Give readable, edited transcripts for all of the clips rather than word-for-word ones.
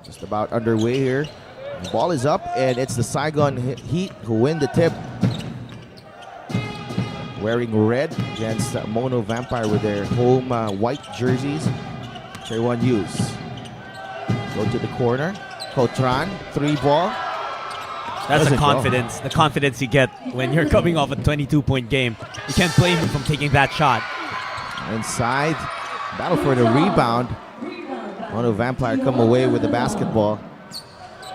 Just about underway here. The ball is up, and it's the Saigon Heat who win the tip. Wearing red against Mono Vampire with their home white jerseys. Trayvon Hughes. Go to the corner. Cotran, 3-ball. That's the confidence. The confidence you get when you're coming off a 22-point game. You can't blame him from taking that shot. Inside. Battle for the rebound. Mono Vampire come away with the basketball.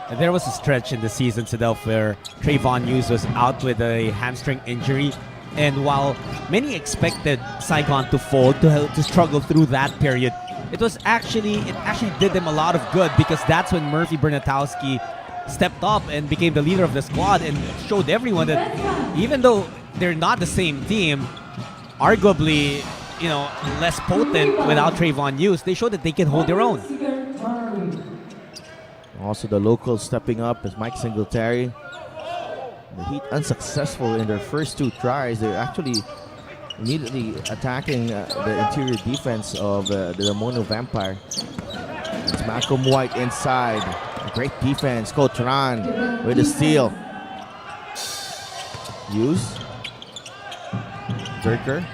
And there was a stretch in the season, Sidel, where Trayvon Hughes was out with a hamstring injury. And while many expected Saigon to fold, to struggle through that period, it actually did them a lot of good, because that's when Murphy Bernatowski stepped up and became the leader of the squad and showed everyone that even though they're not the same team, arguably, less potent without Trayvon Hughes, they showed that they can hold their own. Also the locals stepping up is Mike Singletary. The Heat unsuccessful in their first 2 tries. They're actually immediately attacking the interior defense of the Mono Vampire. It's Malcolm White inside. Great defense. Cotran with a steal. Hughes. Durker.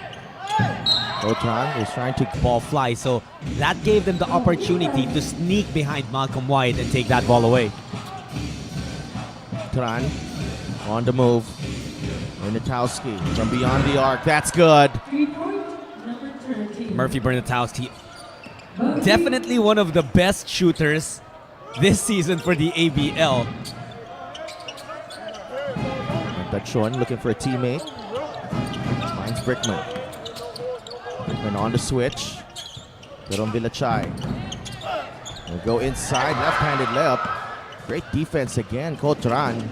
Cotran is trying to ball fly, so that gave them the opportunity to sneak behind Malcolm White and take that ball away. Cotran on the move. Bernatowski from beyond the arc. That's good. Murphy Bernatowski, definitely one of the best shooters this season for the ABL. That's Sean looking for a teammate. Finds Brickman. Brickman on the switch. Jerome Villachai. Will go inside, left-handed layup. Great defense again, Cotran.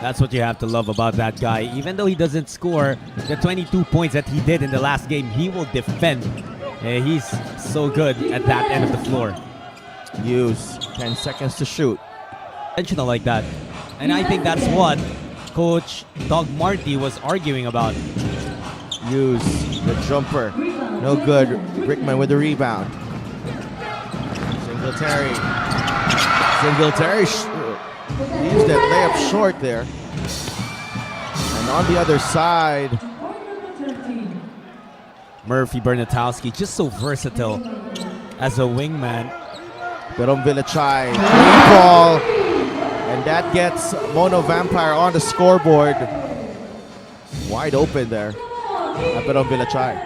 That's what you have to love about that guy. Even though he doesn't score the 22 points that he did in the last game, he will defend. He's so good at that end of the floor. Hughes, 10 seconds to shoot. Intentional like that. And I think that's what Coach Doug Marty was arguing about. Hughes, the jumper. No good. Brickman with the rebound. Singletary. Singletary used that layup short there. And on the other side, Murphy Bernatowski, just so versatile as a wingman. Jerome Villachai, 3-ball. And that gets Mono Vampire on the scoreboard. Wide open there. Jerome Villachai.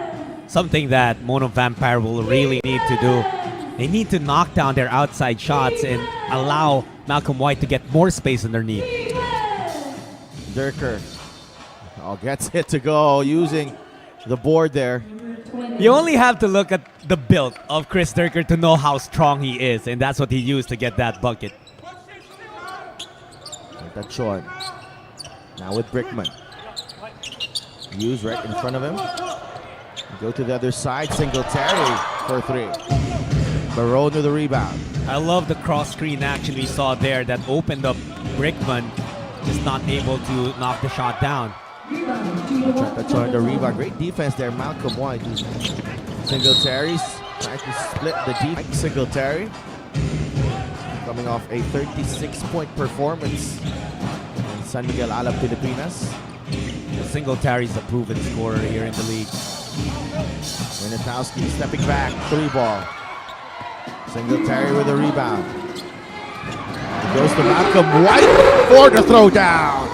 Something that Mono Vampire will really need to do. They need to knock down their outside shots and allow Malcolm White to get more space underneath. Durker gets it to go using the board there. You only have to look at the build of Chris Durker to know how strong he is, and that's what he used to get that bucket. That's short. Now with Brickman. Hughes right in front of him. Go to the other side. Singletary for 3. Barone with the rebound. I love the cross screen action we saw there that opened up Brickman, just not able to knock the shot down. That's on the rebound. Great defense there, Malcolm White. Singletary's trying to split the defense. Singletary coming off a 36-point performance in San Miguel Alab, Pilipinas. Singletary is a proven scorer here in the league. Bernatowski stepping back, 3-ball. Singletary with a rebound. It goes to Malcolm White for the throwdown.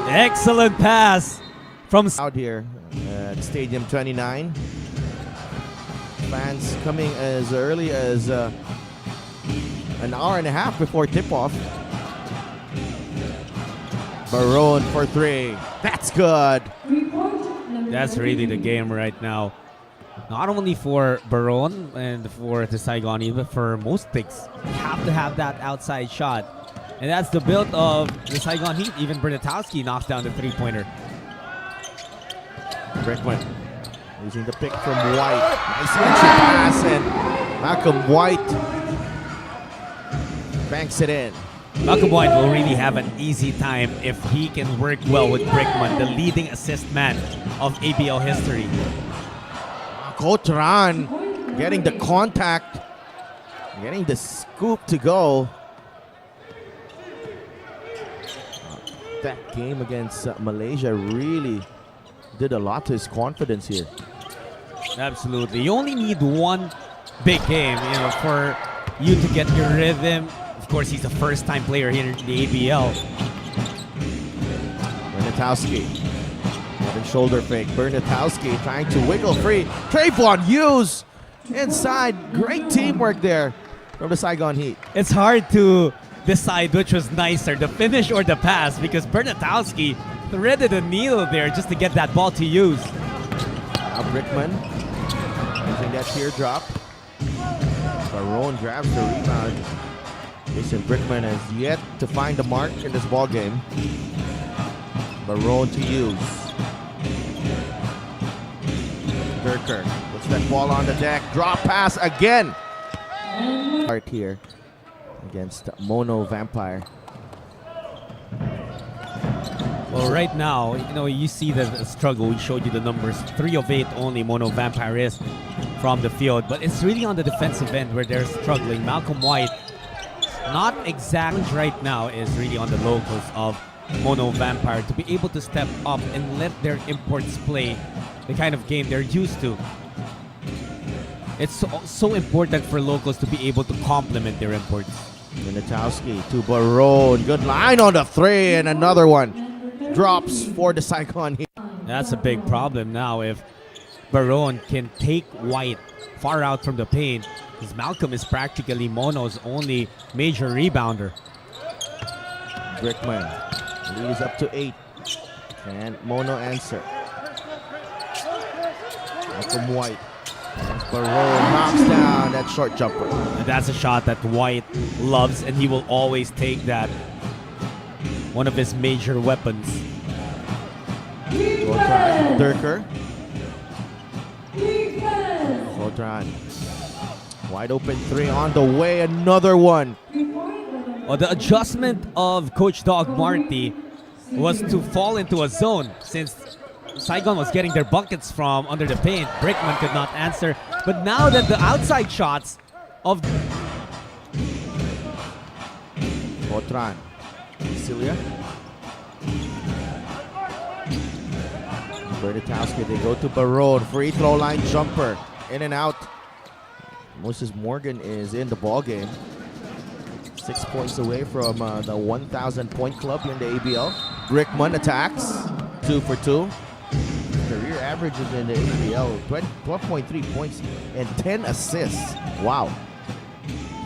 Excellent pass from out here at Stadium 29. Fans coming as early as an hour and a half before tip-off. Barone for 3. That's good. That's really the game right now. Not only for Barone and for the Saigoni, but for most picks. You have to have that outside shot. And that's the build of the Saigon Heat. Even Bernatowski knocks down the 3-pointer. Brickman using the pick from White. Nice entry pass, and Malcolm White banks it in. Malcolm White will really have an easy time if he can work well with Brickman, the leading assist man of ABL history. Cotran getting the contact Getting the scoop to go. That game against Malaysia really did a lot to his confidence here. Absolutely. You only need one big game, for you to get your rhythm. Of course, he's a first-time player here in the ABL. Bernatowski. Another shoulder fake. Bernatowski trying to wiggle free. Trayvon Hughes inside. Great teamwork there from the Saigon Heat. It's hard to decide which was nicer, the finish or the pass, because Bernatowski threaded a needle there just to get that ball to use. Now Brickman using that teardrop. Barone grabs the rebound. Jason Brickman has yet to find the mark in this ball game. Barone to use. Durker puts that ball on the deck. Drop pass again. Start here against Mono Vampire. Well, right now, you see the struggle. We showed you the numbers. 3 of 8 only Mono Vampire is from the field. But it's really on the defensive end where they're struggling. Malcolm White, not exactly right now, is really on the locals of Mono Vampire to be able to step up and let their imports play the kind of game they're used to. It's so important for locals to be able to complement their imports. Bernatowski to Barone. Good line on the 3 and another one. Drops for the Saigon Heat. That's a big problem now if Barone can take White far out from the paint, because Malcolm is practically Mono's only major rebounder. Brickman leads up to 8. Can Mono answer? Malcolm White. As Barone knocks down that short jumper. And that's a shot that White loves, and he will always take that. One of his major weapons. Zoltan Durker. Zoltan. Wide open 3 on the way. Another one. Well, the adjustment of Coach Dog Marty was to fall into a zone since Saigon was getting their buckets from under the paint. Brickman could not answer. But now that the outside shots of Otran. Celia. Bernatowski, they go to Barone. Free throw line jumper. In and out. Moses Morgan is in the ball game. 6 points away from the 1,000 point club in the ABL. Brickman attacks. 2 for 2. Career averages in the ABL 12.3 points and 10 assists. Wow.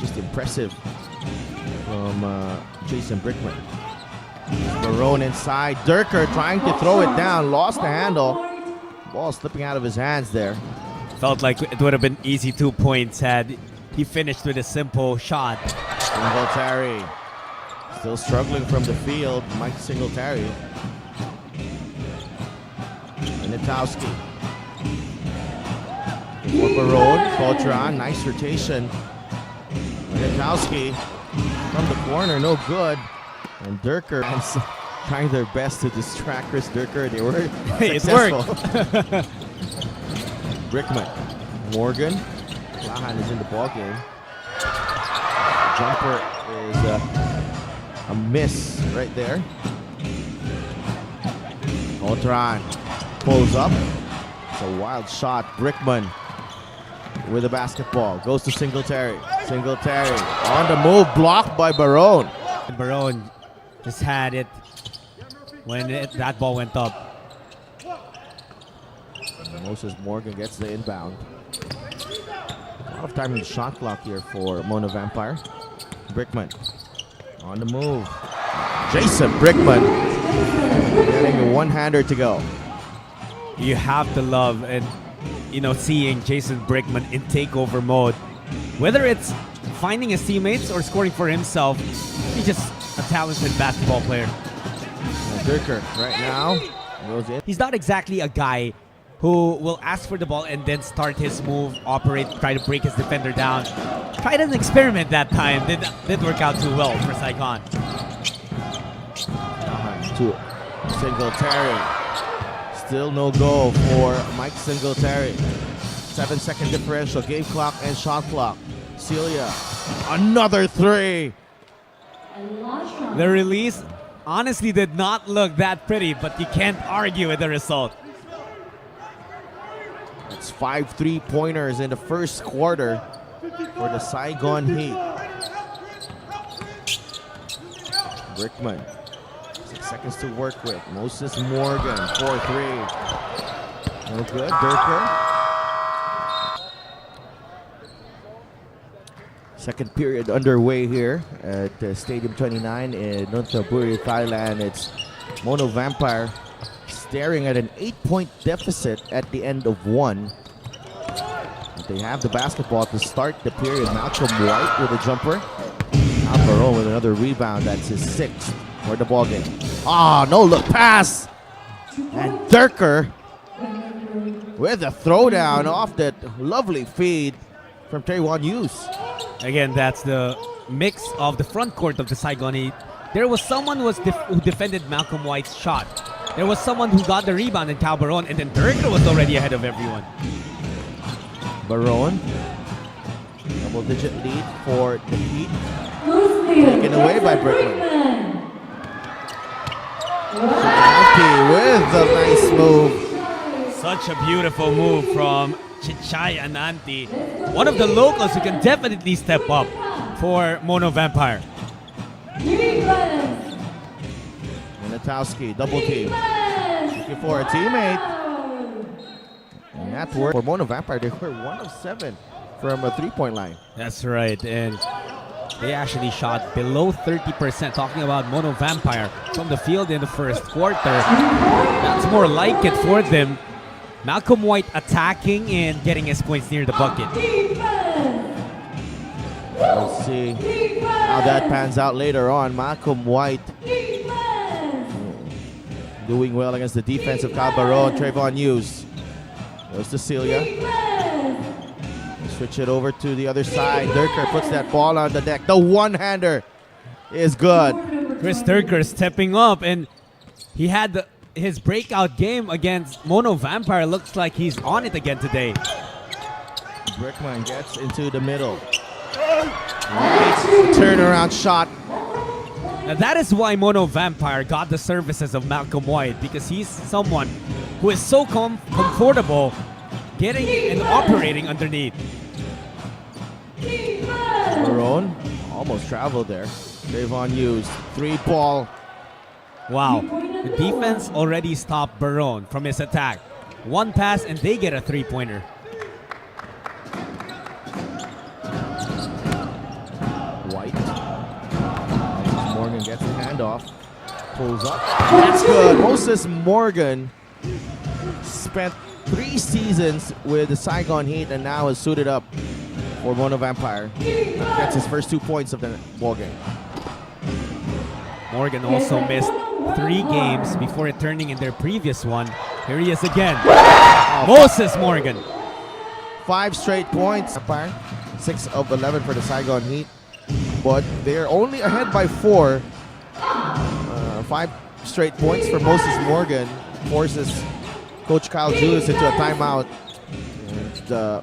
Just impressive from Jason Brickman. Barone inside. Durker trying to throw it down. Lost the handle. Ball slipping out of his hands there. Felt like it would have been easy 2 points had he finished with a simple shot. Singletary still struggling from the field. Mike Singletary. Bernatowski. For Barone. Coltran. Nice rotation. Bernatowski from the corner. No good. And Durker trying their best to distract Chris Durker. They were successful. It worked. Brickman. Morgan. Lahan is in the ball game. Jumper is a miss right there. Otran pulls up. It's a wild shot. Brickman with the basketball. Goes to Singletary. Singletary on the move. Blocked by Barone. And Barone just had it when that ball went up. Moses Morgan gets the inbound. A lot of time in the shot clock here for Mono Vampire. Brickman on the move. Jason Brickman getting a one-hander to go. You have to love and seeing Jason Brickman in takeover mode. Whether it's finding his teammates or scoring for himself, he's just a talented basketball player. Durker right now goes in. He's not exactly a guy who will ask for the ball and then start his move, operate, try to break his defender down. Tried an experiment that time. Didn't work out too well for Saigon. To Singletary. Still no goal for Mike Singletary. 7-second differential, game clock and shot clock. Celia, another three. The release honestly did not look that pretty, but you can't argue with the result. It's 5 3-pointers in the first quarter for the Saigon Heat. Brickman, 6 seconds to work with. Moses Morgan, 4-3. No good, Durker. Second period underway here at Stadium 29 in Nonthaburi, Thailand. It's Mono Vampire staring at an 8-point deficit at the end of one. They have the basketball to start the period. Malcolm White with a jumper. Alvaro with another rebound. That's his 6th for the ball game. Ah, no look pass. And Durker with a throwdown off that lovely feed from Trayvon Hughes. Again, that's the mix of the front court of the Saigon Heat. There was someone who defended Malcolm White's shot. There was someone who got the rebound in Calbaron, and then Durker was already ahead of everyone. Baron, double-digit lead for the Heat. Taken away by Brickman. With a nice move. Such a beautiful move from Chichay Ananti. One of the locals who can definitely step up for Mono Vampire. Minatowski, double team. Looking for a teammate. And that worked for Mono Vampire. They were 1 of 7 from a 3-point line. That's right, and they actually shot below 30%. Talking about Mono Vampire from the field in the first quarter. That's more like it for them. Malcolm White attacking and getting his points near the bucket. We'll see how that pans out later on. Malcolm White doing well against the defense of Calbaron. Trayvon Hughes goes to Celia. Switch it over to the other side. Durker puts that ball on the deck. The one-hander is good. Chris Durker stepping up, and he had his breakout game against Mono Vampire. Looks like he's on it again today. Brickman gets into the middle. Turnaround shot. Now that is why Mono Vampire got the services of Malcolm White, because he's someone who is so comfortable getting and operating underneath. Baron almost traveled there. Trayvon Hughes, 3-ball. Wow, the defense already stopped Baron from his attack. One pass and they get a 3-pointer. White. Morgan gets the handoff. Pulls up. That's good. Moses Morgan spent 3 seasons with the Saigon Heat and now is suited up for Mono Vampire. Gets his first 2 points of the ball game. Morgan also missed 3 games before returning in their previous one. Here he is again. Moses Morgan. 5 straight points. 6 of 11 for the Saigon Heat. But they're only ahead by 4. 5 straight points for Moses Morgan forces Coach Kyle Julius into a timeout. And the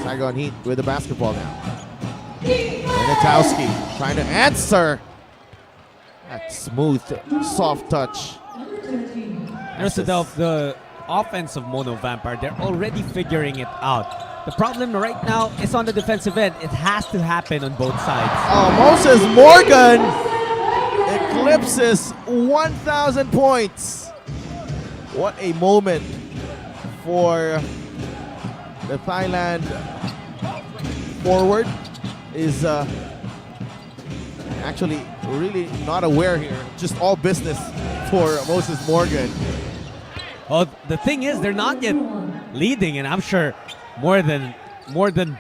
Saigon Heat with the basketball now. Minatowski trying to answer. That smooth, soft touch. The offense of Mono Vampire, they're already figuring it out. The problem right now is on the defensive end. It has to happen on both sides. Oh, Moses Morgan eclipses 1,000 points. What a moment for the Thailand forward. Is actually really not aware here. Just all business for Moses Morgan. Well, the thing is, they're not yet leading, and I'm sure more than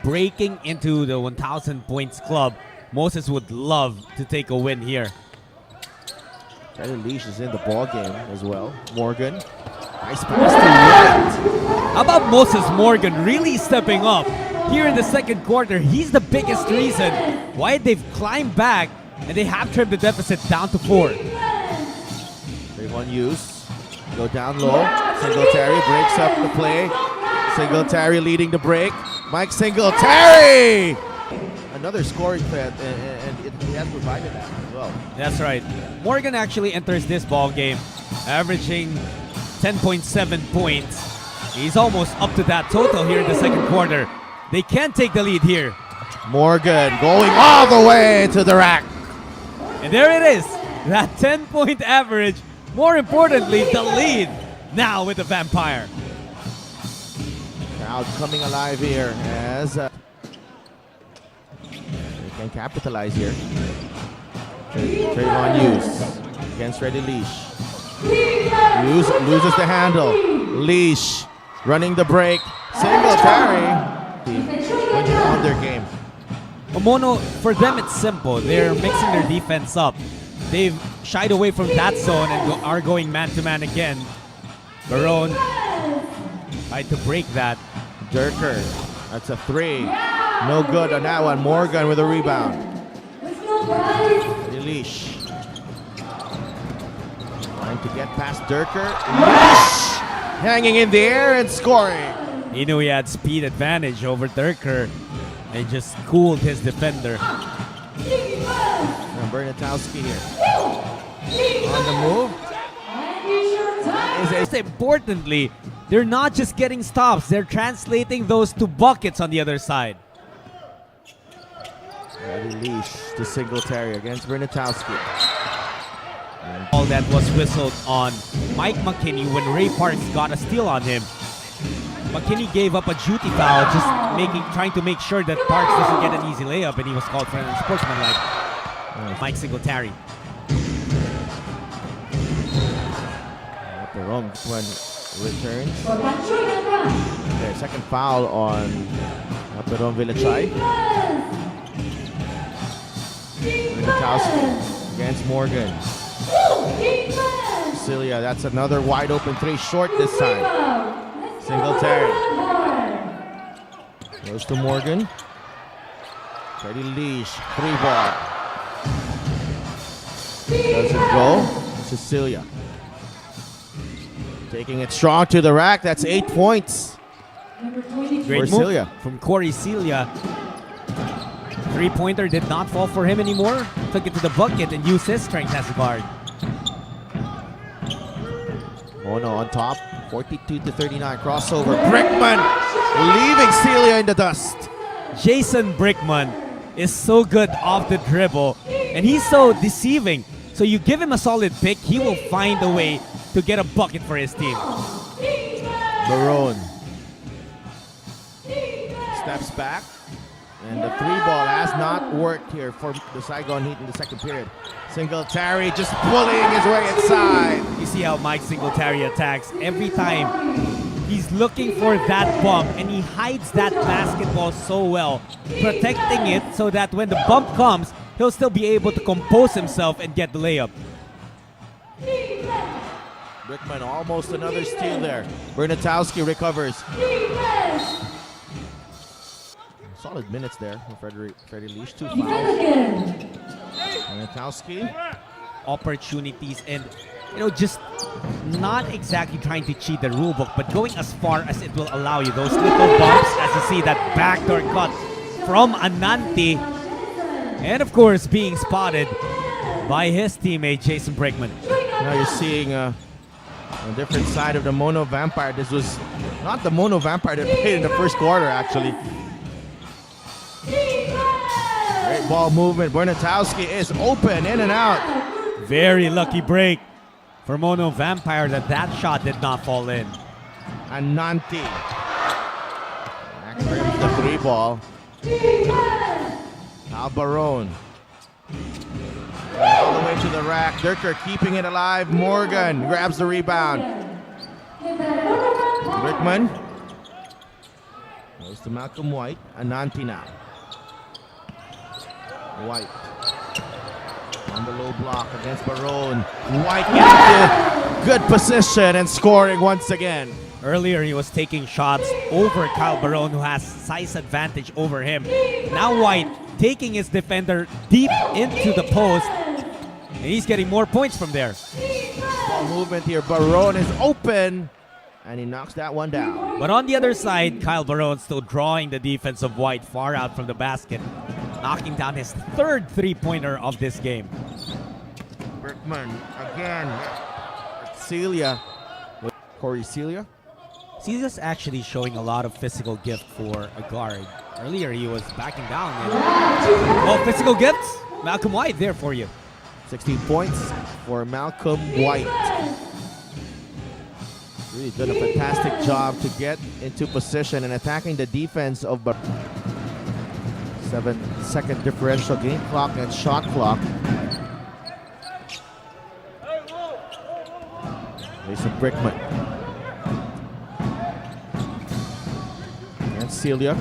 breaking into the 1,000 points club, Moses would love to take a win here. Tyler Leash is in the ball game as well. Morgan, nice pass to White. How about Moses Morgan really stepping up here in the second quarter? He's the biggest reason why they've climbed back and they have trimmed the deficit down to 4. Trayvon Hughes, go down low. Singletary breaks up the play. Singletary leading the break. Mike Singletary! Another scoring threat, and he has provided that as well. That's right. Morgan actually enters this ball game averaging 10.7 points. He's almost up to that total here in the second quarter. They can take the lead here. Morgan going all the way to the rack. And there it is. That 10-point average. More importantly, the lead now with the Vampire. Crowd coming alive here as they can capitalize here. Trayvon Hughes against Reddy Leash. Hughes loses the handle. Leash running the break. Singletary winning on their game. Mono, for them it's simple. They're mixing their defense up. They've shied away from that zone and are going man-to-man again. Barone tried to break that. Durker, that's a three. No good on that one. Morgan with a rebound. Leash. Trying to get past Durker. Leash hanging in the air and scoring. He knew he had speed advantage over Durker and just cooled his defender. And Bernatowski here. On the move. Most importantly, they're not just getting stops, they're translating those to buckets on the other side. Reddy Leash to Singletary against Bernatowski. All that was whistled on Mike McKinney when Ray Parks got a steal on him. McKinney gave up a duty foul, just trying to make sure that Parks doesn't get an easy layup, and he was called for an unsportsmanlike. Mike Singletary. The wrong one returns. Okay, second foul on Peron Villachai. Bernatowski against Morgan. Celia, that's another wide open three, short this time. Singletary. Goes to Morgan. Reddy Leash, three ball. Doesn't go. Cecilia. Taking it strong to the rack. That's 8 points. Great move from Corey Celia. Three-pointer did not fall for him anymore. Took it to the bucket and used his strength as a guard. Ono on top. 42-39 crossover. Brickman leaving Celia in the dust. Jason Brickman is so good off the dribble, and he's so deceiving. So you give him a solid pick, he will find a way to get a bucket for his team. Barone steps back, and the three ball has not worked here for the Saigon Heat in the second period. Singletary just bullying his way inside. You see how Mike Singletary attacks every time. He's looking for that bump, and he hides that basketball so well, protecting it so that when the bump comes, he'll still be able to compose himself and get the layup. Brickman almost another steal there. Bernatowski recovers. Solid minutes there for Freddie Leash. 2 fouls. Bernatowski. Opportunities and, just not exactly trying to cheat the rule book, but going as far as it will allow you. Those little bumps, as you see that backdoor cut from Ananti. And of course, being spotted by his teammate, Jason Brickman. Now you're seeing a different side of the Mono Vampire. This was not the Mono Vampire that played in the first quarter, actually. Great ball movement. Bernatowski is open, in and out. Very lucky break for Mono Vampire that shot did not fall in. Ananti. Max rims the three ball. Now Barone. All the way to the rack. Durker keeping it alive. Morgan grabs the rebound. Brickman. Goes to Malcolm White. Ananti now. White. On the low block against Barone. White getting to good position and scoring once again. Earlier, he was taking shots over Kyle Barone, who has size advantage over him. Now White taking his defender deep into the post, and he's getting more points from there. Ball movement here. Barone is open, And he knocks that one down. But on the other side, Kyle Barone still drawing the defense of White far out from the basket, knocking down his third three-pointer of this game. Brickman again. Celia. Corey Celia. Celia's actually showing a lot of physical gift for a guard. Earlier he was backing down. Physical gifts? Malcolm White there for you. 16 points for Malcolm White. Really done a fantastic job to get into position and attacking the defense of 7-second differential game clock and shot clock. Jason Brickman. And Celia.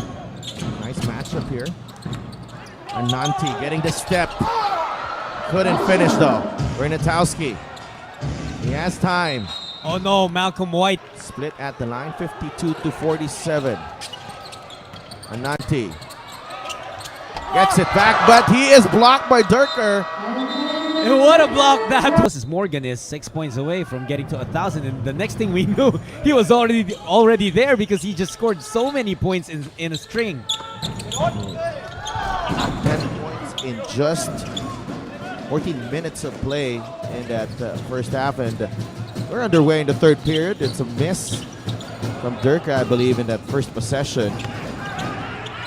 Nice matchup here. Ananti getting the step. Couldn't finish though. Renatowski. He has time. Oh no, Malcolm White. Split at the line, 52-47. Ananti gets it back, but he is blocked by Durker. And what a block that was. Morgan is 6 points away from getting to 1,000, and the next thing we knew, he was already there because he just scored so many points in a string. 10 points in just 14 minutes of play in that first half, and we're underway in the third period. It's a miss from Durka, I believe, in that first possession.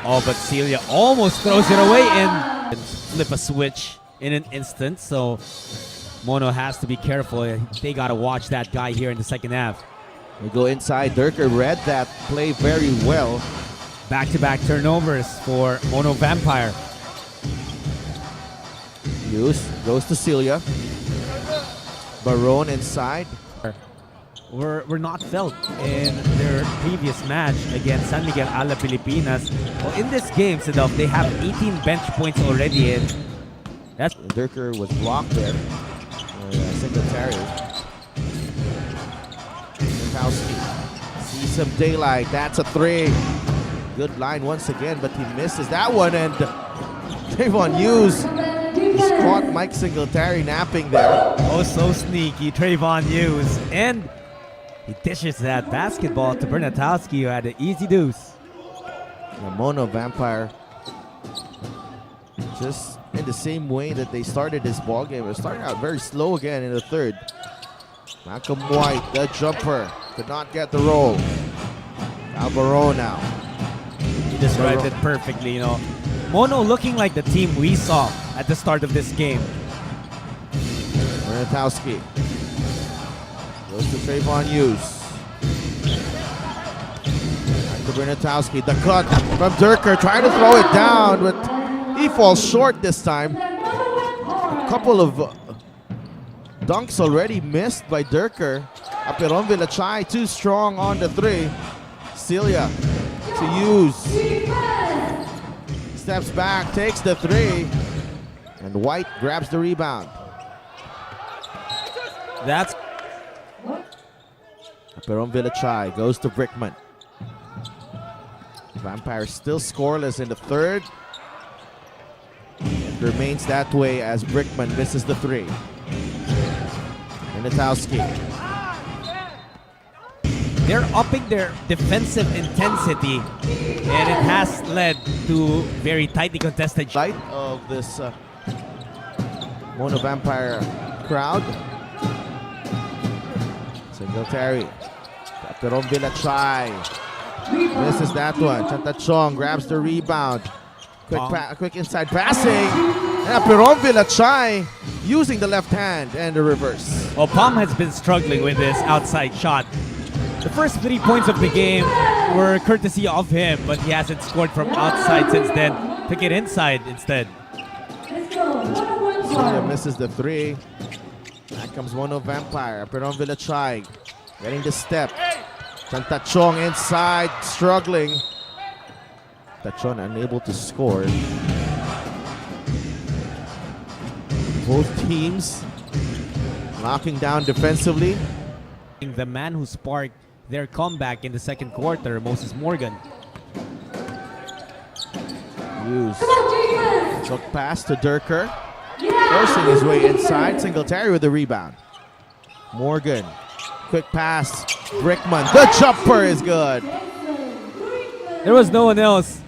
Oh, but Celia almost throws it away and flip a switch in an instant. So Mono has to be careful. They got to watch that guy here in the second half. We go inside. Durka read that play very well. Back-to-back turnovers for Mono Vampire. Hughes goes to Celia. Barone inside. Were not felt in their previous match against San Miguel a la Pilipinas. Well, in this game, Sedov, they have 18 bench points already in. That's Durker was blocked there. Singletary. Mikowski sees some daylight. That's a three. Good line once again, but he misses that one. And Trayvon Hughes, he's caught Mike Singletary napping there. oh so sneaky, Trayvon Hughes. And he dishes that basketball to Bernatowski, who had an easy deuce. The Mono Vampire, just in the same way that they started this ball game. It started out very slow again in the third. Malcolm White, the jumper, could not get the roll. Alvaro now. He described it perfectly, you know. Mono looking like the team we saw at the start of this game. Bernatowski goes to Trayvon Hughes. Back to Bernatowski. The cut from Durker, trying to throw it down, but he falls short this time. A couple of dunks already missed by Durker. Aperon Villachai too strong on the three. Celia to Hughes. Steps back, takes the three, and White grabs the rebound. That's Aperon Villachai goes to Brickman. Vampire still scoreless in the third. It remains that way as Brickman misses the three. Renatowski. they're upping their defensive intensity, and it has led to very tightly contested Light of this Mono Vampire crowd. Singletary. Aperon Villachai. Misses that one. Chantachong grabs the rebound. Quick inside passing. And Aperon Villachai using the left hand and the reverse. Well, Palm has been struggling with this outside shot. The first 3 points of the game were courtesy of him, but he hasn't scored from outside since then. Took it inside instead. Celia misses the three. Back comes Mono Vampire. Aperon Villachai getting the step. Chantachong inside, struggling. Tachon unable to score. Both teams locking down defensively. The man who sparked their comeback in the second quarter, Moses Morgan. Hughes. Took pass to Durker. Forcing his way inside. Singletary with the rebound. Morgan Quick pass. Brickman. The jumper is good. There was no one else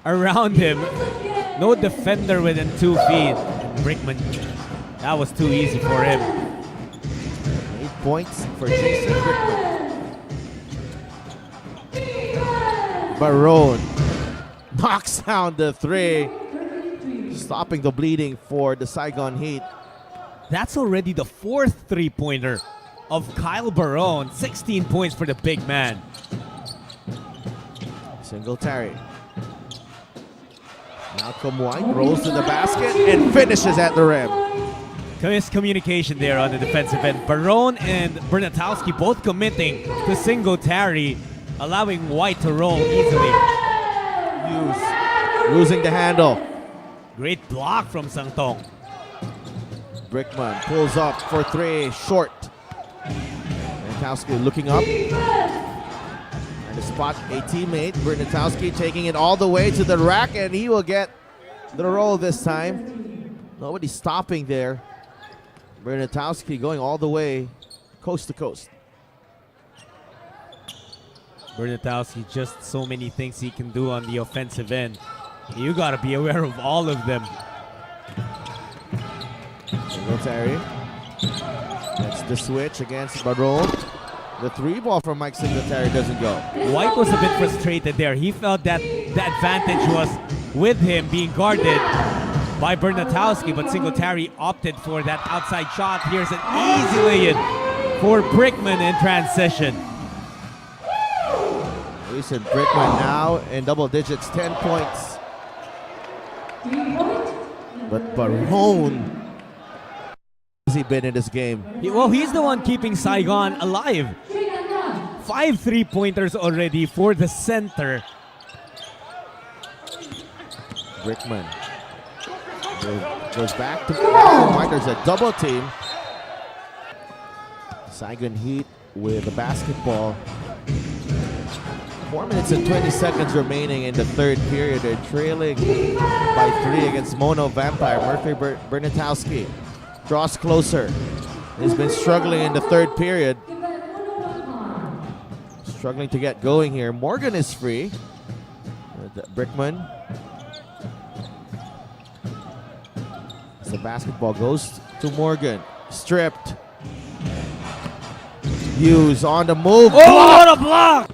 around him. No defender within 2 feet. Brickman, that was too easy for him. 8 points for Jason Brickman. Barone knocks down the 3, stopping the bleeding for the Saigon Heat. That's already the 4th three-pointer of Kyle Barone. 16 points for the big man. Singletary. Malcolm White rolls to the basket and finishes at the rim. Miscommunication there on the defensive end. Barone and Bernatowski both committing to Singletary, allowing White to roll easily. Hughes losing the handle. Great block from Sangtong. Brickman pulls up for 3, short. Bernatowski looking up. And to spot a teammate. Bernatowski taking it all the way to the rack, and he will get the roll this time. Nobody stopping there. Bernatowski going all the way coast to coast. Bernatowski, just so many things he can do on the offensive end. You got to be aware of all of them. Singletary. That's the switch against Barone. The 3 ball from Mike Singletary doesn't go. White was a bit frustrated there. He felt that the advantage was with him being guarded by Bernatowski, but Singletary opted for that outside shot. Here's an easy lay-in for Brickman in transition. Jason Brickman now in double digits, 10 points. But Barone, has he been in this game? He's the one keeping Saigon alive. 5 3-pointers already for the center. Brickman goes back to White. There's a double team. Saigon Heat with the basketball. 4 minutes and 20 seconds remaining in the 3rd period. They're trailing by 3 against Mono Vampire. Murphy Bernatowski draws closer. He's been struggling in the 3rd period. Struggling to get going here. Morgan is free. Brickman. As the basketball goes to Morgan. Stripped. Hughes on the move. Oh, what a block!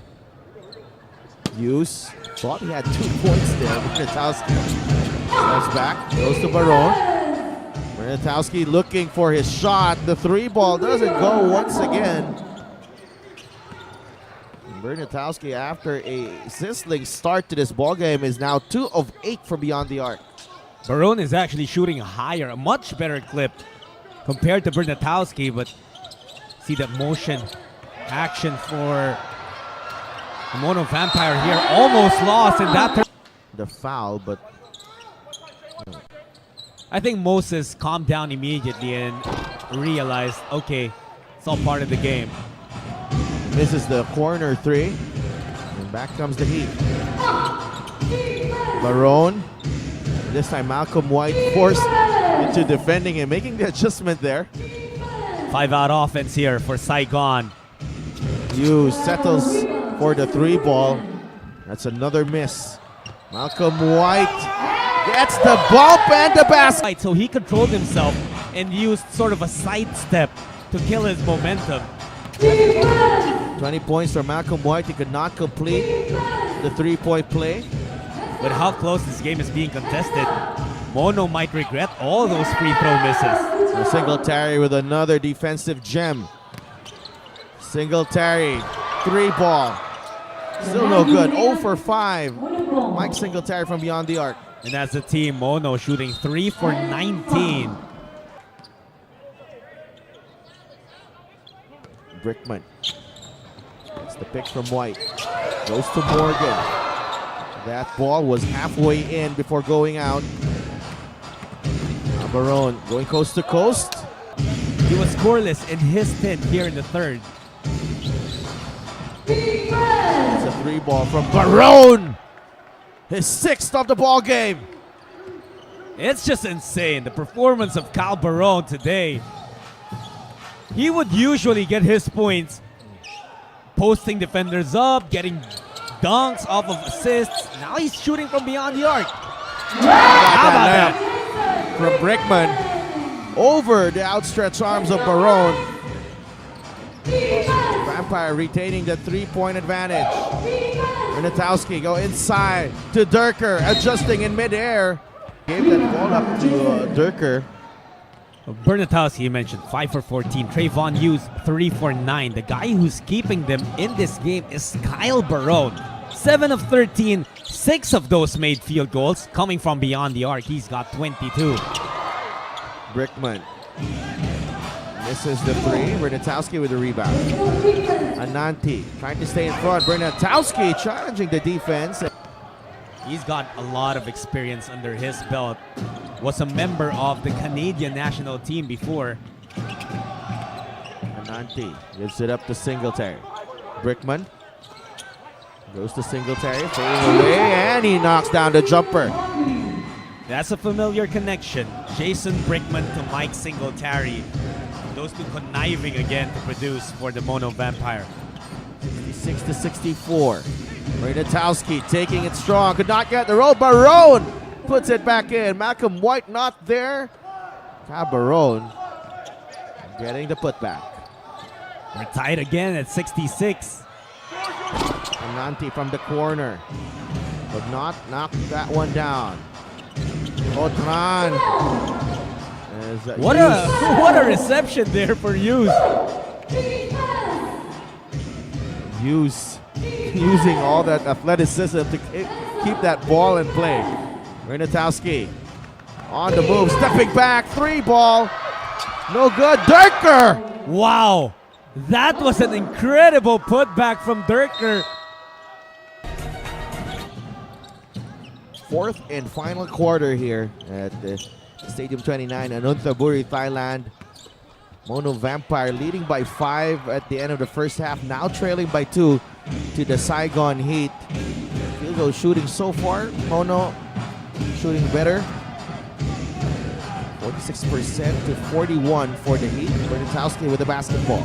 Hughes thought he had 2 points there. Bernatowski steps back, goes to Barone. Bernatowski looking for his shot. The 3 ball doesn't go once again. Bernatowski, after a sizzling start to this ball game, is now 2 of 8 from beyond the arc. Barone is actually shooting higher, a much better clip compared to Bernatowski, but see that motion action for the Mono Vampire here, almost lost in that. The foul, but I think Moses calmed down immediately and realized, okay, it's all part of the game. misses the corner 3. And back comes the Heat. Barone. This time Malcolm White forced into defending and making the adjustment there. 5-out offense here for Saigon. Hughes settles for the 3 ball. That's another miss. Malcolm White gets the bump and the basket. So he controlled himself and used sort of a sidestep to kill his momentum. 20 points for Malcolm White. He could not complete the 3-point play. With how close this game is being contested, Mono might regret all those free throw misses. So Singletary with another defensive gem. Singletary, 3 ball. Still no good. 0 for 5. Mike Singletary from beyond the arc. And as a team, Mono shooting 3 for 19. Brickman. It's the pick from White. Goes to Morgan. That ball was halfway in before going out. Barone going coast to coast. He was scoreless in his stint here in the third. It's a 3 ball from Barone. His 6th of the ball game. It's just insane, the performance of Kyle Barone today. He would usually get his points posting defenders up, getting dunks off of assists. Now he's shooting from beyond the arc. How about that? From Brickman over the outstretched arms of Barone. Vampire retaining the three-point advantage. Renatowski go inside to Durker, adjusting in midair. Gave that ball up to Durker. Bernatowski, you mentioned 5 for 14. Trayvon Hughes 3 for 9. The guy who's keeping them in this game is Kyle Barone. 7 of 13, 6 of those made field goals coming from beyond the arc. He's got 22. Brickman misses the three. Bernatowski with the rebound. Ananti trying to stay in front. Bernatowski challenging the defense. He's got a lot of experience under his belt. Was a member of the Canadian national team before. Ananti gives it up to Singletary. Brickman goes to Singletary, fading away, and he knocks down the jumper. That's a familiar connection. Jason Brickman to Mike Singletary. Those two conniving again to produce for the Mono Vampire. 66 to 64. Renatowski taking it strong, could not get the roll. Barone puts it back in. Malcolm White not there. Barone getting the putback. We're tied again at 66. Ananti from the corner, but not knock that one down. Otran. What a reception there for Hughes. Hughes using all that athleticism to keep that ball in play. Renatowski on the move, stepping back, three ball, no good. Durker! Wow, that was an incredible putback from Durker. Fourth and final quarter here at the Stadium 29, Ananthaburi, Thailand. Mono Vampire leading by 5 at the end of the first half, now trailing by 2 to the Saigon Heat. Field goal shooting so far, Mono shooting better. 46% to 41 for the Heat. Bernatowski with the basketball.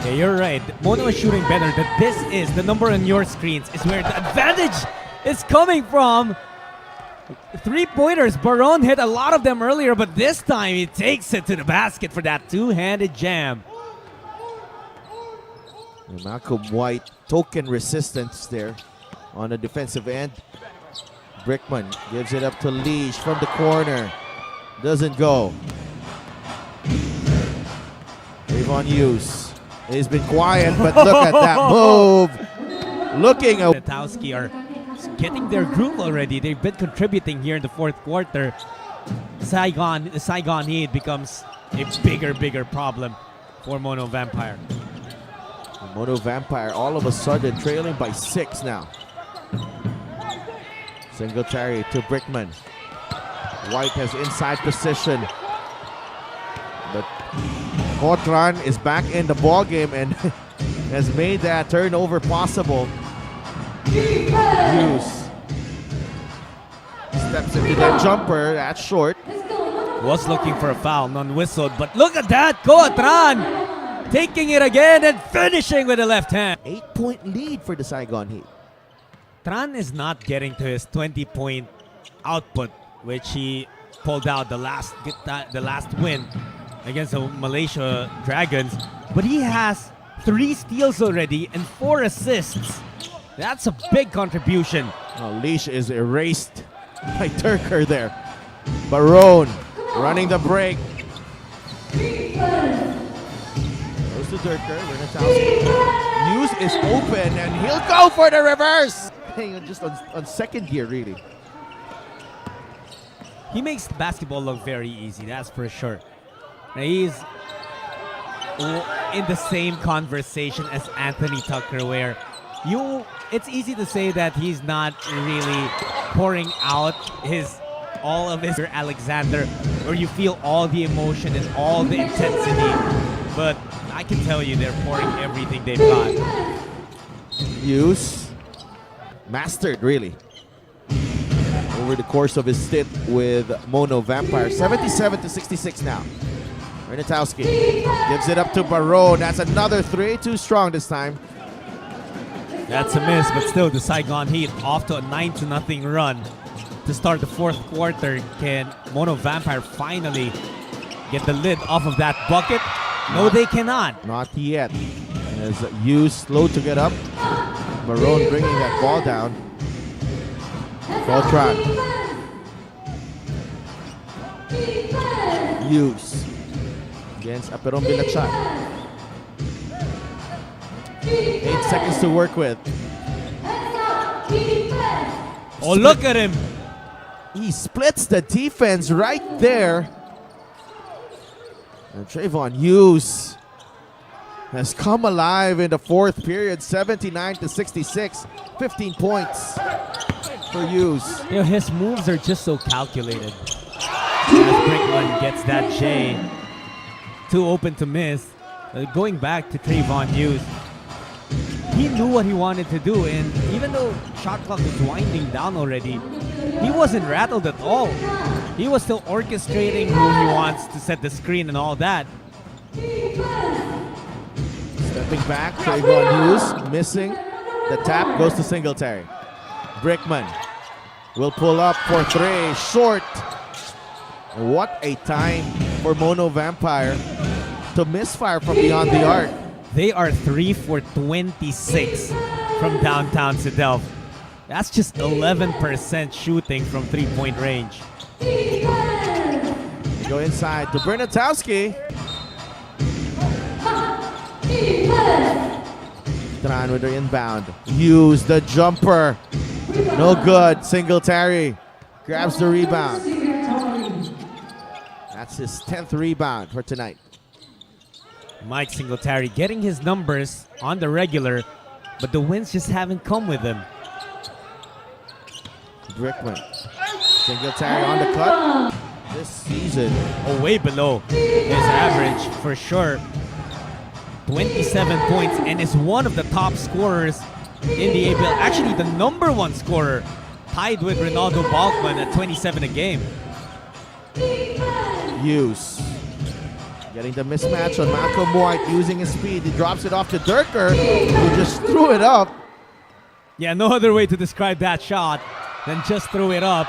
Yeah, you're right. Mono is shooting better. This is the number on your screens is where the advantage is coming from. Three-pointers, Barone hit a lot of them earlier, but this time he takes it to the basket for that two-handed jam. And Malcolm White, token resistance there on the defensive end. Brickman gives it up to Leash from the corner. Doesn't go. Trayvon Hughes. He's been quiet, but look at that move. Looking at Renatowski are getting their groove already. They've been contributing here in the fourth quarter. The Saigon Heat becomes a bigger problem for Mono Vampire. Mono Vampire all of a sudden trailing by 6 now. Singletary to Brickman. White has inside position, but Kotran is back in the ball game and has made that turnover possible. Hughes steps into that jumper. That's short. Was looking for a foul, non-whistled, but look at that, Kotran taking it again and finishing with the left hand. 8-point lead for the Saigon Heat. Tran is not getting to his 20-point output, which he pulled out the last win against the Malaysia Dragons, but he has 3 steals already and 4 assists. That's a big contribution. Leash is erased by Turker there. Barone running the break. Goes to Turker. Hughes is open and he'll go for the reverse. Just on second gear, really. He makes basketball look very easy, that's for sure. Now he's in the same conversation as Anthony Tucker, where it's easy to say that he's not really pouring out all of his Alexander, where you feel all the emotion and all the intensity. But I can tell you they're pouring everything they've got. Hughes mastered really over the course of his stint with Mono Vampire. 77 to 66 now. Renatowski gives it up to Barone. That's another 3, too strong this time. That's a miss, but still the Saigon Heat off to a 9-0 run to start the fourth quarter. Can Mono Vampire finally get the lid off of that bucket? No, they cannot. Not yet. As Hughes slow to get up. Barone bringing that ball down. Fortran. Hughes against Aperon Bilachan. 8 seconds to work with. Oh, look at him. He splits the defense right there. And Trayvon Hughes has come alive in the fourth period, 79-66, 15 points for Hughes. You know, his moves are just so calculated. As Brickman gets that J, too open to miss. Going back to Trayvon Hughes, he knew what he wanted to do, and even though shot clock was winding down already, he wasn't rattled at all. He was still orchestrating who he wants to set the screen and all that. Stepping back, Trayvon Hughes missing. The tap goes to Singletary. Brickman will pull up for three, short. What a time for Mono Vampire to misfire from beyond the arc. They are 3 for 26 from downtown Sedelf. That's just 11% shooting from three-point range. Go inside to Bernatowski. Tran with the inbound. Hughes the jumper. No good. Singletary grabs the rebound. That's his 10th rebound for tonight. Mike Singletary getting his numbers on the regular, but the wins just haven't come with him. Brickman. Singletary on the cut. This season, way below his average for sure. 27 points and is one of the top scorers in the ABL. Actually, the number one scorer, tied with Ronaldo Balkman at 27 a game. Hughes getting the mismatch on Malcolm White, using his speed. He drops it off to Durker, who just threw it up. Yeah, no other way to describe that shot than just threw it up.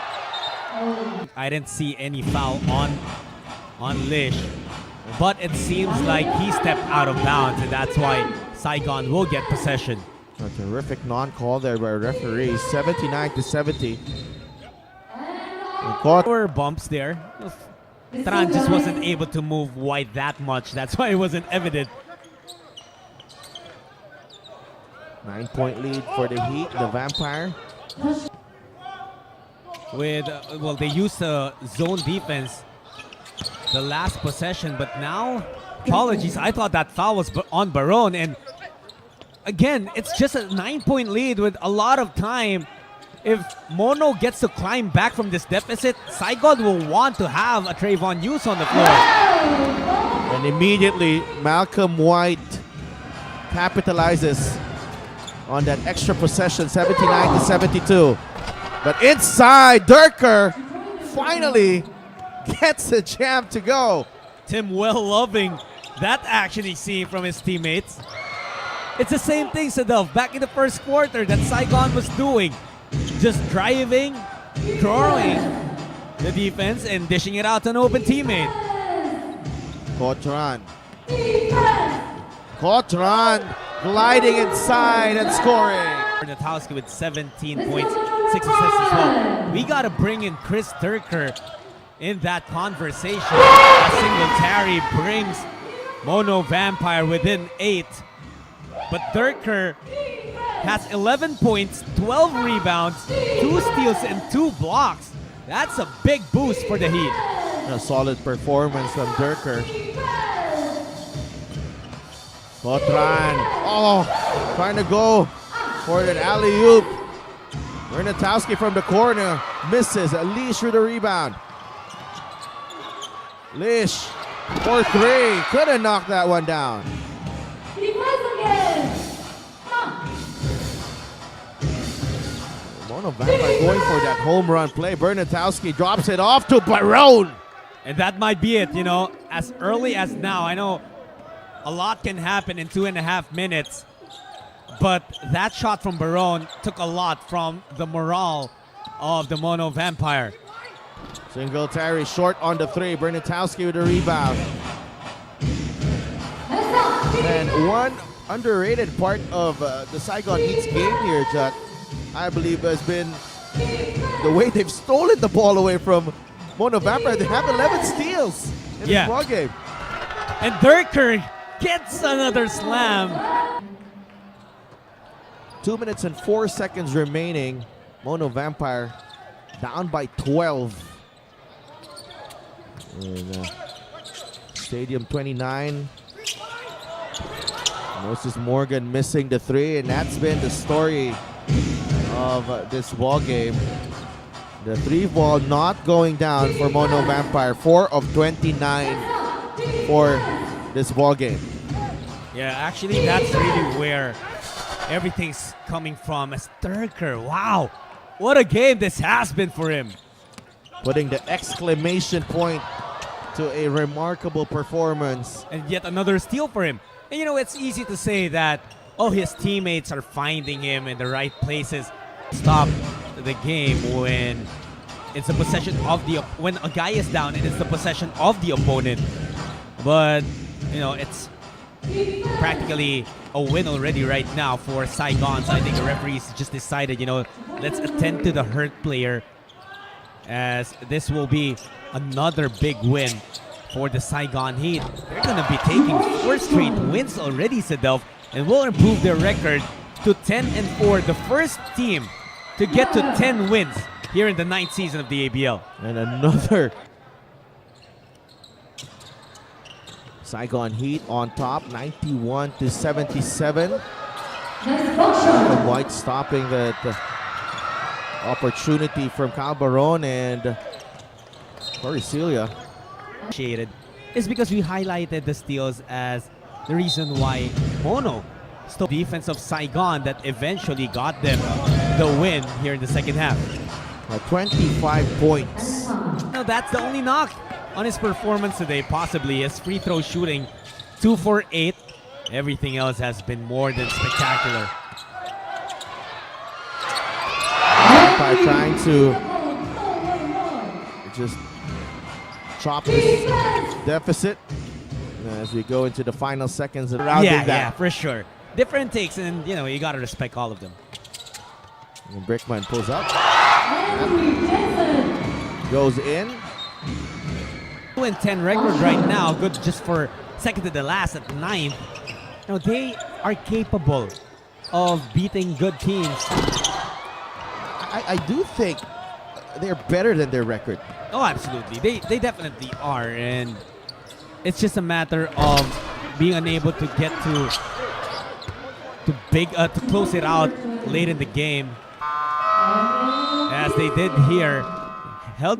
I didn't see any foul on Lish, but it seems like he stepped out of bounds, and that's why Saigon will get possession. A terrific non-call there by referee, 79-70. There bumps there. Tran just wasn't able to move White that much. That's why it wasn't evident. 9-point lead for the Heat, the Vampire. With, well, they used the zone defense the last possession, but now, apologies, I thought that foul was on Barone, and again, it's just a 9-point lead with a lot of time. If Mono gets to climb back from this deficit, Saigon will want to have a Trayvon Hughes on the floor. And immediately, Malcolm White capitalizes on that extra possession, 79-72. But inside, Durker finally gets a jam to go. Tim well loving that action he's seeing from his teammates. It's the same thing, Sedelf, back in the first quarter that Saigon was doing. Just driving, throwing the defense, and dishing it out to an open teammate. Cotran gliding inside and scoring. Bernatowski with 17 points, 6 assists as well. We got to bring in Chris Durker in that conversation. A Singletary brings Mono Vampire within 8. But Durker has 11 points, 12 rebounds, 2 steals, and 2 blocks. That's a big boost for the Heat. A solid performance from Durker. Cotran, trying to go for an alley-oop. Bernatowski from the corner, misses. Lish with the rebound. Lish for 3, couldn't knock that one down. Mono Vampire going for that home run play. Bernatowski drops it off to Barone. And that might be it, you know, as early as now. I know a lot can happen in 2.5 minutes But that shot from Barone took a lot from the morale of the Mono Vampire. Singletary short on the three. Bernatowski with the rebound. And one underrated part of the Saigon Heat's game here, Judd, I believe, has been the way they've stolen the ball away from Mono Vampire. They have 11 steals in this ball game. And Durker gets another slam. 2 minutes and 4 seconds remaining. Mono Vampire down by 12. And, Stadium 29. Moses Morgan missing the three, and that's been the story of this ball game. The three ball not going down for Mono Vampire. 4 of 29 for this ball game. Yeah, actually, that's really where everything's coming from. As Durker, wow, what a game this has been for him. Putting the exclamation point to a remarkable performance. And yet another steal for him. And you know, it's easy to say that, oh, his teammates are finding him in the right places. Stop the game when it's a possession of when a guy is down and it's the possession of the opponent. But, you know, it's practically a win already right now for Saigon. So I think the referees just decided, you know, let's attend to the hurt player, as this will be another big win for the Saigon Heat. They're going to be taking 4 straight wins already, Sadelf, and will improve their record to 10-4. The first team to get to 10 wins here in the 9th season of the ABL. And another Saigon Heat on top, 91-77. White stopping the opportunity from Cal Baron and Corey Celia. Is because we highlighted the steals as the reason why Mono stole the defense of Saigon that eventually got them the win here in the second half. 25 points. Now that's the only knock on his performance today, possibly his free throw shooting, 2 for 8. Everything else has been more than spectacular. By trying to just chop this deficit as we go into the final seconds around that. Yeah, for sure. Different takes, and you know, you gotta respect all of them. And Brickman pulls up. Goes in. 2-10 record right now, good just for second to the last at 9th. Now they are capable of beating good teams. I do think they're better than their record. Oh, absolutely. They definitely are, and it's just a matter of being unable to get to close it out late in the game, as they did here. Held the